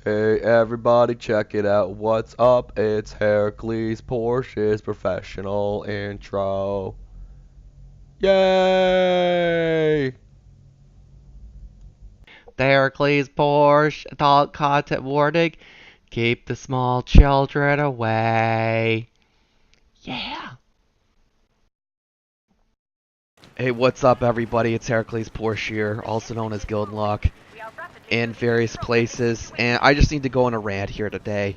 Hey everybody, check it out. What's up? It's Hercules Porsche's professional intro. Yay! The Hercules Porsche adult content warning. Keep the small children away. Yeah. Hey, what's up, everybody? It's Hercules Porsche here, also known as Gildenlock, in various places, and I just need to go on a rant here today.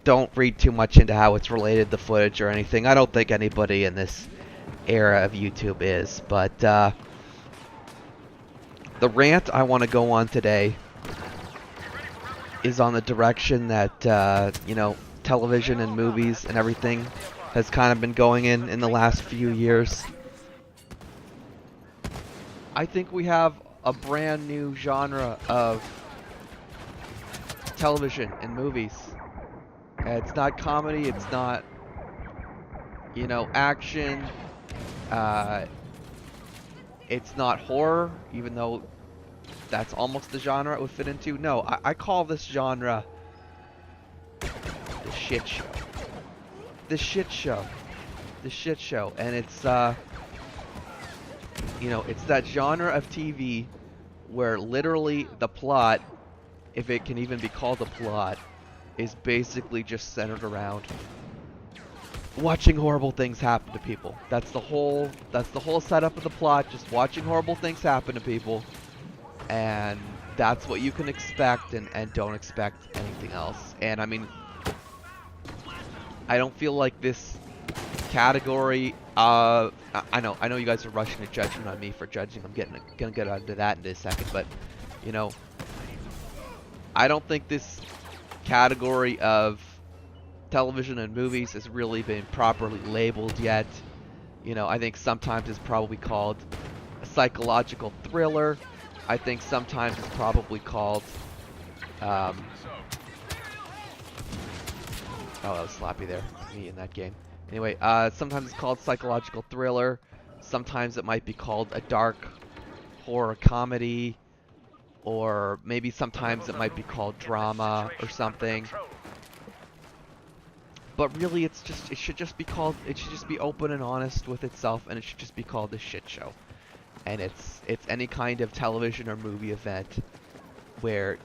Don't read too much into how it's related to footage or anything. I don't think anybody in this era of YouTube is, but the rant I want to go on today is on the direction that television and movies and everything has kind of been going in the last few years. I think we have a brand new genre of television and movies. It's not comedy, it's not, action, uh, it's not horror, even though that's almost the genre it would fit into. No, I call this genre the shit show. The shit show. The shit show. And it's, it's that genre of TV where literally the plot, if it can even be called a plot, is basically just centered around watching horrible things happen to people. That's the whole setup of the plot, just watching horrible things happen to people. And that's what you can expect and don't expect anything else. And I mean, I don't feel like this category I know you guys are rushing to judgment on me for judging. I'm gonna get into that in a second, but I don't think this category of television and movies has really been properly labeled yet. I think sometimes it's probably called a psychological thriller. I think sometimes it's probably called oh, that was sloppy there, me in that game. Anyway, sometimes it's called psychological thriller. Sometimes it might be called a dark horror comedy, or maybe sometimes it might be called drama or something. But really, it should just be open and honest with itself, and it should just be called the shit show. And it's any kind of television or movie event where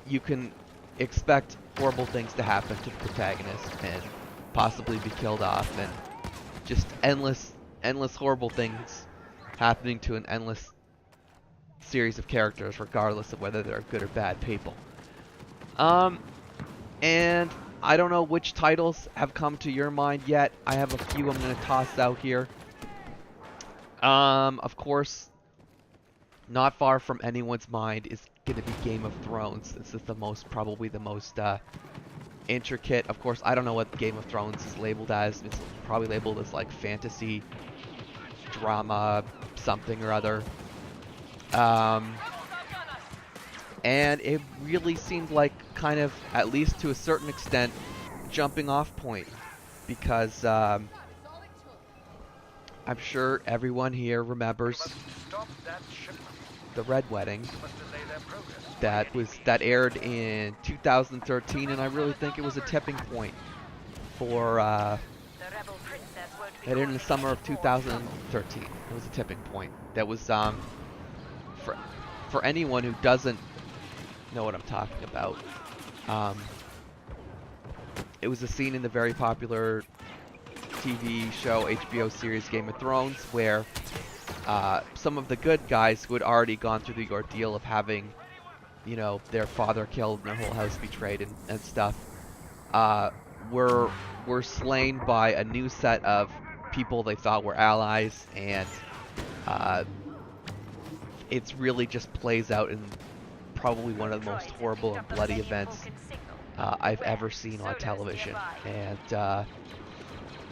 you can expect horrible things to happen to the protagonist and possibly be killed off, and just endless horrible things happening to an endless series of characters, regardless of whether they're good or bad people. And I don't know which titles have come to your mind yet. I have a few I'm going to toss out here. Of course, not far from anyone's mind is going to be Game of Thrones. This is probably the most intricate. Of course, I don't know what Game of Thrones is labeled as. It's probably labeled as like fantasy, drama, something or other. And it really seemed like kind of, at least to a certain extent, jumping off point. Because I'm sure everyone here remembers the Red Wedding that aired in 2013, and I really think it was a tipping point for it aired in the summer of 2013. It was a tipping point. That was for anyone who doesn't know what I'm talking about. It was a scene in the very popular TV show, HBO series Game of Thrones, where some of the good guys who had already gone through the ordeal of having, their father killed and their whole house betrayed and stuff, were slain by a new set of people they thought were allies, and it's really just plays out in probably one of the most horrible and bloody events I've ever seen on television. And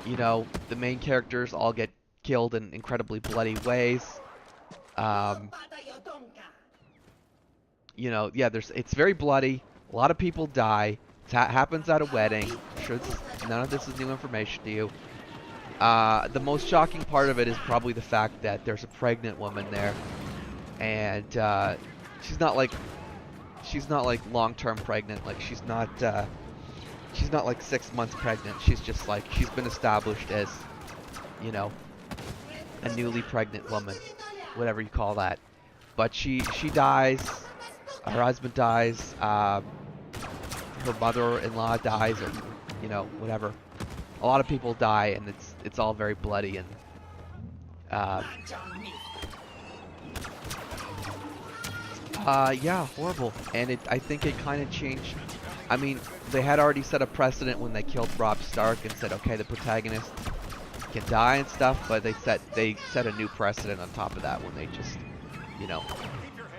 the main characters all get killed in incredibly bloody ways. It's very bloody. A lot of people die. It happens at a wedding. I'm sure none of this is new information to you. The most shocking part of it is probably the fact that there's a pregnant woman there, and she's not like she's not like long-term pregnant. Like she's not like 6 months pregnant. She's just like she's been established as, you know, a newly pregnant woman, whatever you call that. But she dies. Her husband dies. Her mother-in-law dies, or you know, whatever. A lot of people die, and it's all very bloody and. Yeah, horrible. And I think it kind of changed. I mean, they had already set a precedent when they killed Robb Stark and said, okay, the protagonist can die and stuff, but they set a new precedent on top of that when they just, you know,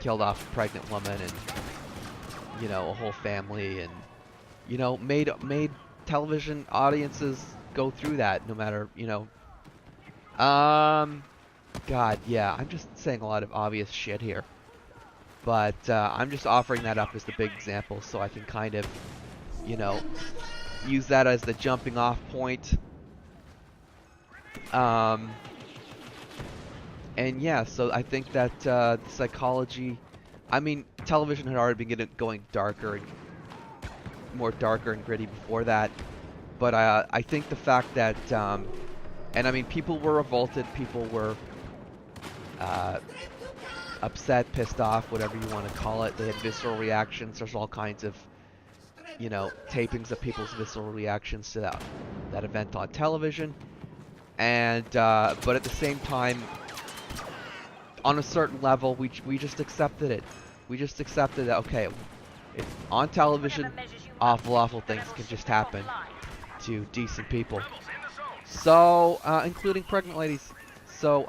killed off a pregnant woman and, you know, a whole family, and, you know, made television audiences go through that no matter, you know. God, yeah, I'm just saying a lot of obvious shit here. But I'm just offering that up as the big example so I can kind of, you know, use that as the jumping off point. And yeah, so I think that the psychology, I mean, television had already been going darker and more darker and gritty before that. But I think the fact that, and I mean, people were revolted, people were upset, pissed off, whatever you want to call it. They had visceral reactions. There's all kinds of, you know, tapings of people's visceral reactions to that event on television. And but at the same time, on a certain level, we just accepted it. We just accepted that, okay, on television, awful things can just happen to decent people. So, including pregnant ladies. So,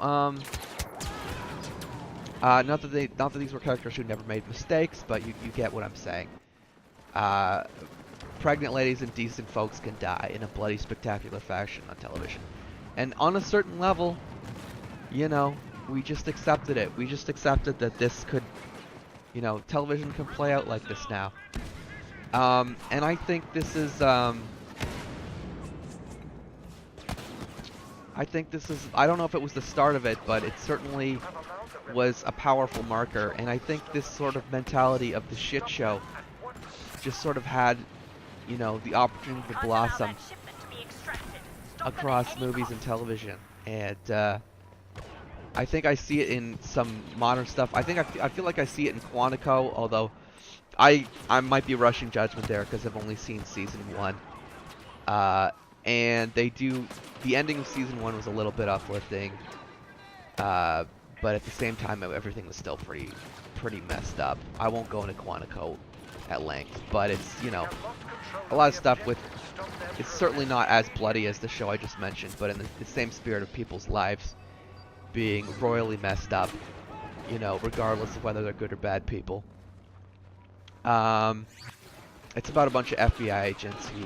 not that these were characters who never made mistakes, but you get what I'm saying. Pregnant ladies and decent folks can die in a bloody, spectacular fashion on television. And on a certain level, you know, we just accepted it. We just accepted that this could, you know, television can play out like this now. And I think this is, I don't know if it was the start of it, but it certainly was a powerful marker. And I think this sort of mentality of the shit show just sort of had, you know, the opportunity to blossom across movies and television. And I think I see it in some modern stuff. I feel like I see it in Quantico, although I might be rushing judgment there because I've only seen season 1. And the ending of season 1 was a little bit uplifting, but at the same time everything was still pretty messed up. I won't go into Quantico at length, but it's, you know, a lot of stuff with, it's certainly not as bloody as the show I just mentioned, but in the same spirit of people's lives being royally messed up, you know, regardless of whether they're good or bad people. It's about a bunch of FBI agents who,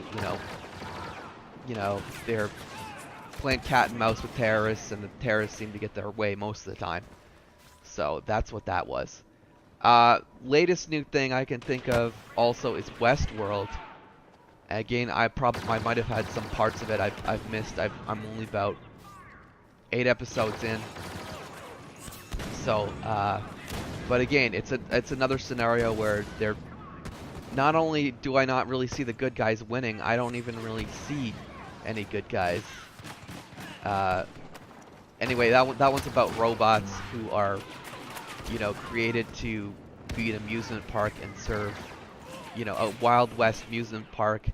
you know, they're playing cat and mouse with terrorists, and the terrorists seem to get their way most of the time. So that's what that was. Latest new thing I can think of also is Westworld. Again, I might have had some parts of it I've missed. I'm only about 8 episodes in. So, but again, it's another scenario where they're, not only do I not really see the good guys winning, I don't even really see any good guys. Anyway, that one's about robots who are, you know, created to be an amusement park and serve, you know, a Wild West amusement park.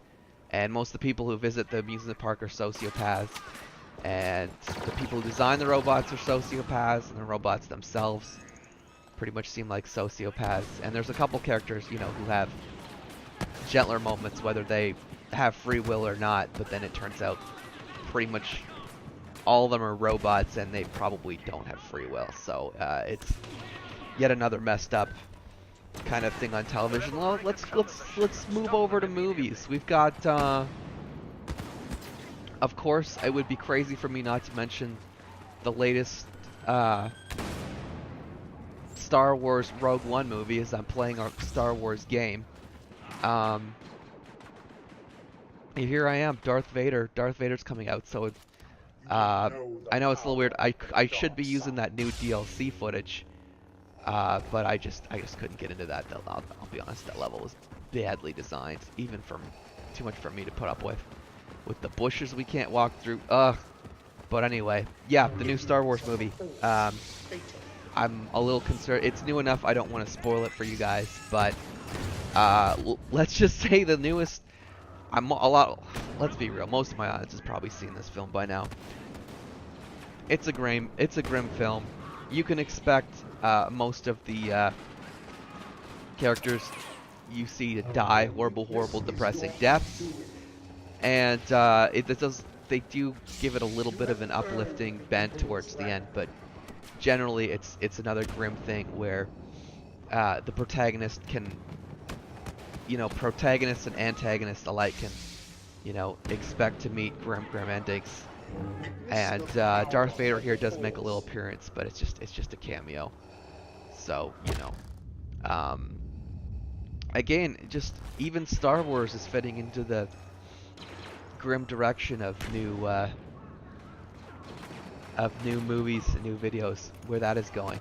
And most of the people who visit the amusement park are sociopaths. And the people who design the robots are sociopaths, and the robots themselves pretty much seem like sociopaths. And there's a couple characters, you know, who have gentler moments, whether they have free will or not, but then it turns out pretty much all of them are robots and they probably don't have free will. So it's yet another messed up kind of thing on television. Well, let's move over to movies. We've got of course, it would be crazy for me not to mention the latest Star Wars Rogue One movie, as I'm playing our Star Wars game. Here I am, Darth Vader. Darth Vader's coming out, so I know it's a little weird. I should be using that new DLC footage, But I just couldn't get into that. I'll be honest, that level was badly designed, even for too much for me to put up with. With the bushes we can't walk through. Ugh. But anyway, yeah, the new Star Wars movie. I'm a little concerned. It's new enough. I don't want to spoil it for you guys, but let's just say the newest. Let's be real. Most of my audience has probably seen this film by now. It's a grim film. You can expect most of the characters you see to die horrible, depressing deaths, and they do give it a little bit of an uplifting bent towards the end, but generally it's another grim thing where the protagonist can, protagonists and antagonists alike can, expect to meet grim endings. And Darth Vader here does make a little appearance, but it's just a cameo. So, again, just even Star Wars is fitting into the grim direction of new movies and new videos, where that is going.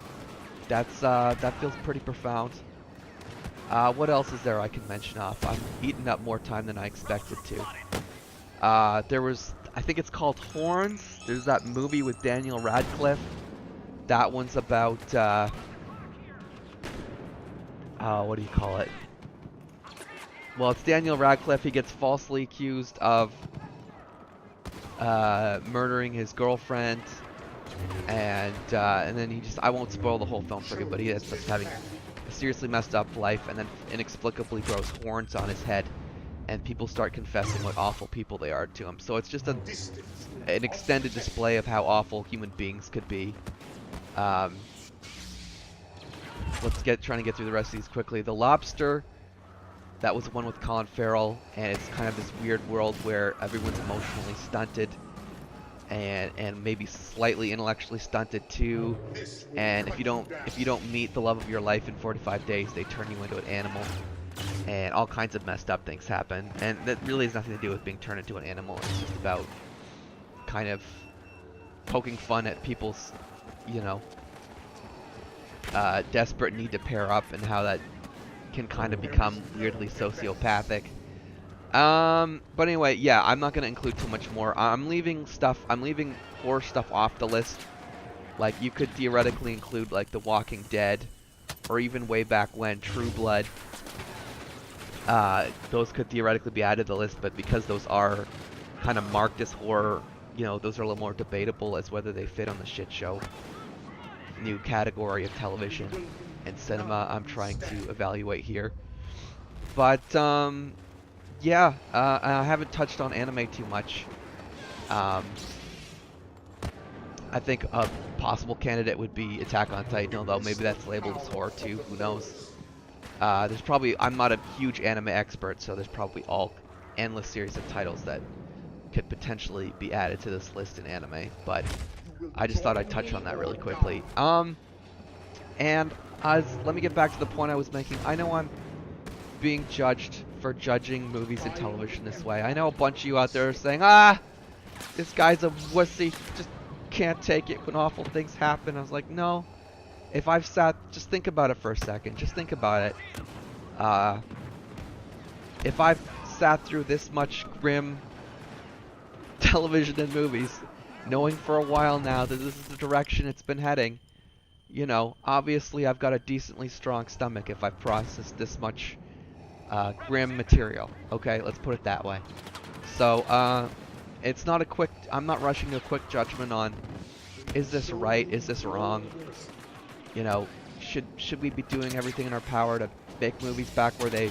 That feels pretty profound. What else is there I can mention off? I'm eating up more time than I expected to. There was, I think it's called Horns. There's that movie with Daniel Radcliffe. That one's about, what do you call it? Well, it's Daniel Radcliffe. He gets falsely accused of murdering his girlfriend, and then I won't spoil the whole film for you, but he ends up having a seriously messed up life, and then inexplicably grows horns on his head, and people start confessing what awful people they are to him. So it's just an extended display of how awful human beings could be. Trying to get through the rest of these quickly. The Lobster, that was the one with Colin Farrell, and it's kind of this weird world where everyone's emotionally stunted and maybe slightly intellectually stunted too. And if you don't meet the love of your life in 45 days, they turn you into an animal, and all kinds of messed up things happen. And that really has nothing to do with being turned into an animal. It's just about kind of poking fun at people's, desperate need to pair up, and how that can kind of become weirdly sociopathic. But anyway, yeah, I'm not going to include too much more. I'm leaving horror stuff off the list. Like, you could theoretically include, like, The Walking Dead, or even way back when, True Blood. Those could theoretically be added to the list, but because those are kind of marked as horror, those are a little more debatable as whether they fit on the shit show new category of television and cinema I'm trying to evaluate here. But, yeah, I haven't touched on anime too much. I think a possible candidate would be Attack on Titan, although maybe that's labeled as horror too, who knows. I'm not a huge anime expert, so there's probably endless series of titles that could potentially be added to this list in anime, but I just thought I'd touch on that really quickly. And let me get back to the point I was making. I know I'm being judged for judging movies and television this way. I know a bunch of you out there are saying, this guy's a wussy, just can't take it when awful things happen. I was like, no. Just think about it for a second. Just think about it. If I've sat through this much grim television and movies, knowing for a while now that this is the direction it's been heading, obviously I've got a decently strong stomach if I've processed this much grim material. Okay, let's put it that way. So, I'm not rushing to a quick judgment on, is this right, is this wrong? Should we be doing everything in our power to make movies back where they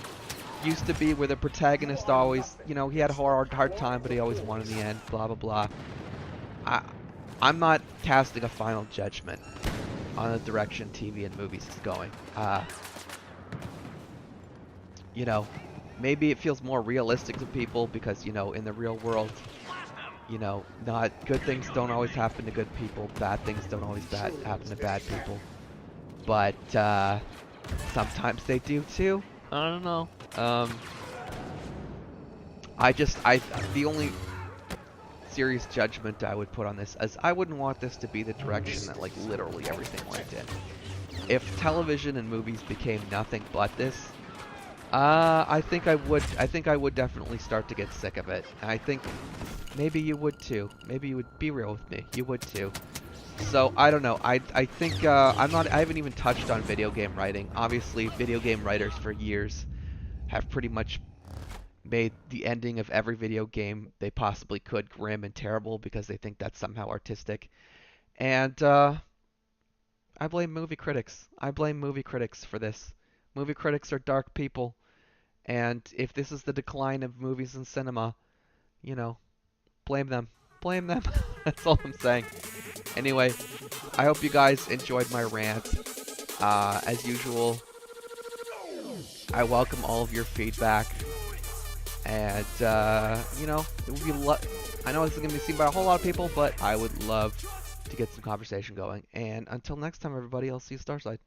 used to be, where the protagonist always, he had a hard time, but he always won in the end, blah, blah, blah. I'm not casting a final judgment on the direction TV and movies is going. Maybe it feels more realistic to people because, in the real world, not good things don't always happen to good people, bad things don't always happen to bad people. But sometimes they do too. I don't know. The only serious judgment I would put on this is I wouldn't want this to be the direction that, like, literally everything went in. if television and movies became nothing but this, I think I would. I think I would definitely start to get sick of it. I think maybe you would too. Maybe you would be real with me. You would too. So I don't know. I think I'm not. I haven't even touched on video game writing. Obviously, video game writers for years have pretty much made the ending of every video game they possibly could grim and terrible because they think that's somehow artistic. And I blame movie critics. I blame movie critics for this. Movie critics are dark people, and if this is the decline of movies and cinema, you know, blame them. Blame them. That's all I'm saying. Anyway, I hope you guys enjoyed my rant. As usual, I welcome all of your feedback. And, it would be I know this is going to be seen by a whole lot of people, but I would love to get some conversation going. And until next time, everybody, I'll see you Starside.